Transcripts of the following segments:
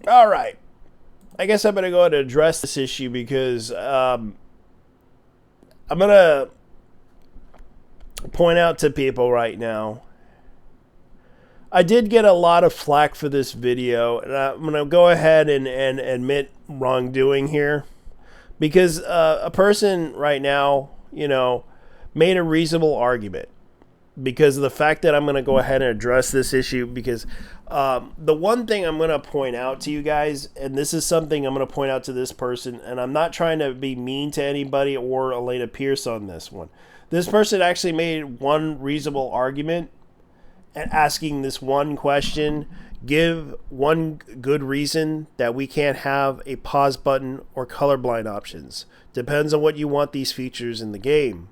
All right. I guess I'm going to go ahead and address this issue because I'm going to point out to people right now. I did get a lot of flack for this video, and I'm going to go ahead and admit wrongdoing here because a person right now, made a reasonable argument because of the fact that I'm going to go ahead and address this issue because the one thing I'm going to point out to you guys, and this is something I'm going to point out to this person, and I'm not trying to be mean to anybody or Alanah Pearce on this one. This person actually made one reasonable argument and asking this one question, give one good reason that we can't have a pause button or colorblind options. Depends on what you want these features in the game.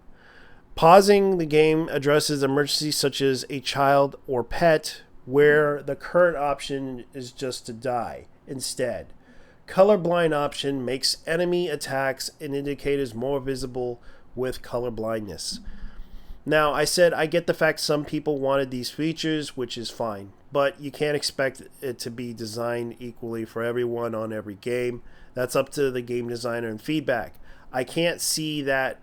Pausing the game addresses emergencies such as a child or pet, where the current option is just to die instead. Colorblind option makes enemy attacks and indicators more visible with color blindness. Now, I said I get the fact some people wanted these features, which is fine, but you can't expect it to be designed equally for everyone on every game. That's up to the game designer and feedback. I can see that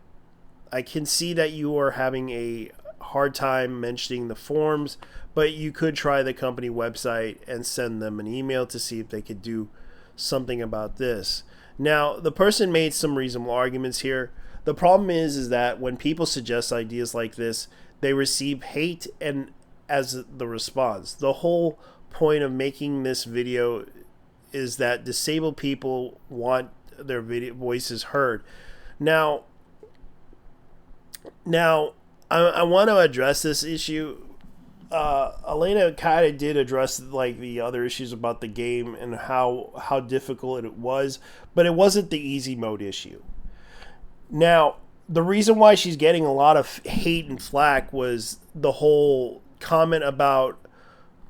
you are having a hard time mentioning the forums, but you could try the company website and send them an email to see if they could do something about this. Now, the person made some reasonable arguments here. The problem is that when people suggest ideas like this, they receive hate and as the response. The whole point of making this video is that disabled people want their voices heard. Now, I want to address this issue. Alanah kind of did address like the other issues about the game and how difficult it was, but it wasn't the easy mode issue. Now, the reason why she's getting a lot of hate and flack was the whole comment about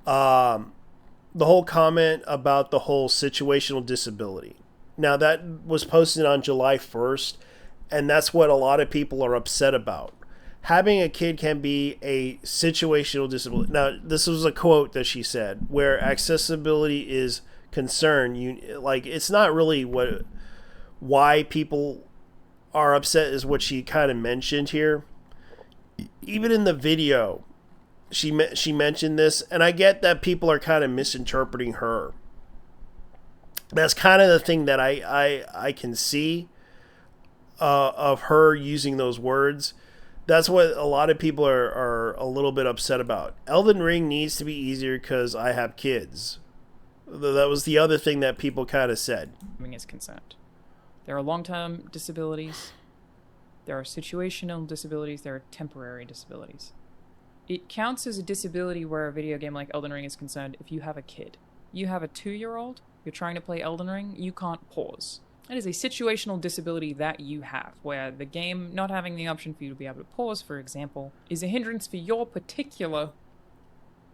the whole situational disability. Now, that was posted on July 1st, and that's what a lot of people are upset about. Having a kid can be a situational disability. Now, this was a quote that she said, where accessibility is concerned. It's not really why people are upset is what she kind of mentioned here. Even in the video, she mentioned this, and I get that people are kind of misinterpreting her. That's kind of the thing that I can see of her using those words. That's what a lot of people are a little bit upset about. Elden Ring needs to be easier because I have kids. That was the other thing that people kind of said. Is consent. There are long-term disabilities, there are situational disabilities, there are temporary disabilities. It counts as a disability where a video game like Elden Ring is concerned if you have a kid. You have a 2-year-old, you're trying to play Elden Ring, you can't pause. That is a situational disability that you have, where the game not having the option for you to be able to pause, for example, is a hindrance for your particular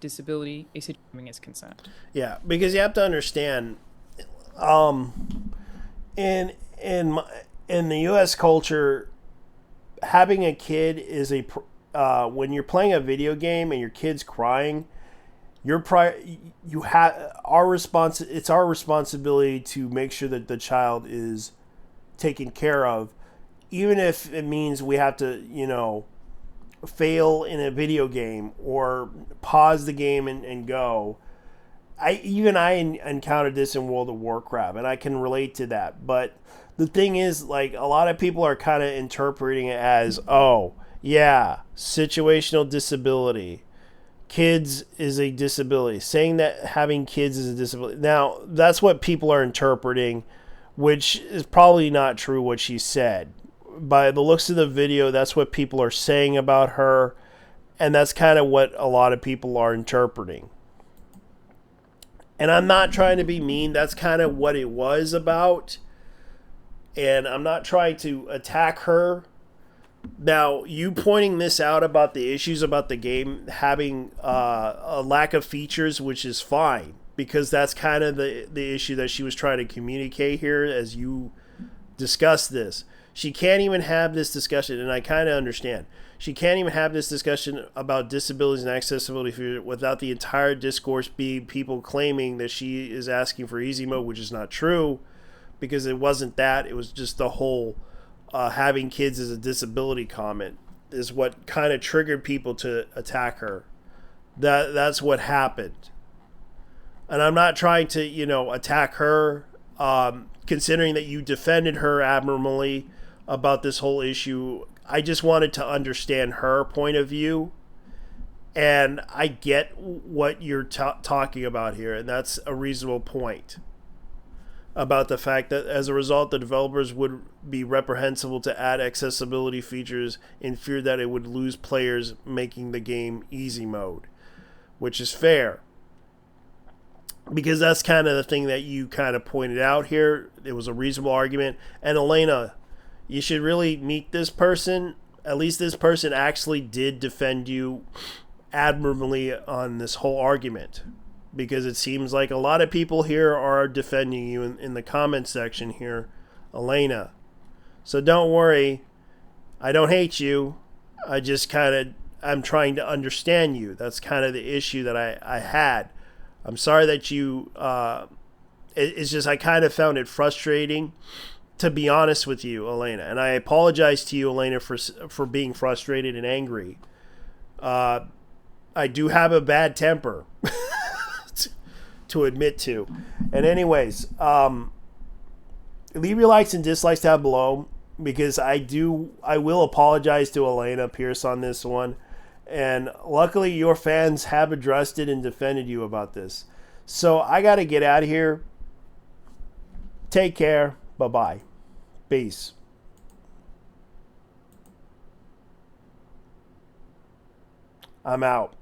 disability, a situation is concerned. Yeah, because you have to understand, in the U.S. culture, having a kid is when you're playing a video game and your kid's crying, it's our responsibility to make sure that the child is taken care of, even if it means we have to, fail in a video game or pause the game and go. I encountered this in World of Warcraft, and I can relate to that. But the thing is, like, a lot of people are kind of interpreting it as, oh, yeah, situational disability. Kids is a disability. Saying that having kids is a disability. Now, that's what people are interpreting, which is probably not true what she said. By the looks of the video, that's what people are saying about her, and that's kind of what a lot of people are interpreting. And I'm not trying to be mean. That's kind of what it was about. And I'm not trying to attack her. Now, you pointing this out about the issues about the game having a lack of features, which is fine. because that's kind of the issue that she was trying to communicate here as you discuss this. She can't even have this discussion, and I kind of understand. She can't even have this discussion about disabilities and accessibility without the entire discourse being people claiming that she is asking for easy mode, which is not true, because it wasn't that. It was just the whole having kids as a disability comment is what kind of triggered people to attack her. That's what happened. And I'm not trying to, attack her, considering that you defended her admirably about this whole issue. I just wanted to understand her point of view. And I get what you're talking about here. And that's a reasonable point about the fact that as a result, the developers would be reprehensible to add accessibility features in fear that it would lose players, making the game easy mode, which is fair. Because that's kind of the thing that you kind of pointed out here. It was a reasonable argument. And Alanah, you should really meet this person. At least this person actually did defend you admirably on this whole argument. Because it seems like a lot of people here are defending you in the comment section here, Alanah. So don't worry. I don't hate you. I'm trying to understand you. That's kind of the issue that I had. I'm sorry that you, it's just I kind of found it frustrating, to be honest with you, Alanah. And I apologize to you, Alanah, for being frustrated and angry. I do have a bad temper to admit to. And anyways, leave your likes and dislikes down below, because I will apologize to Alanah Pearce on this one. And luckily, your fans have addressed it and defended you about this. So I got to get out of here. Take care. Bye-bye. Peace. I'm out.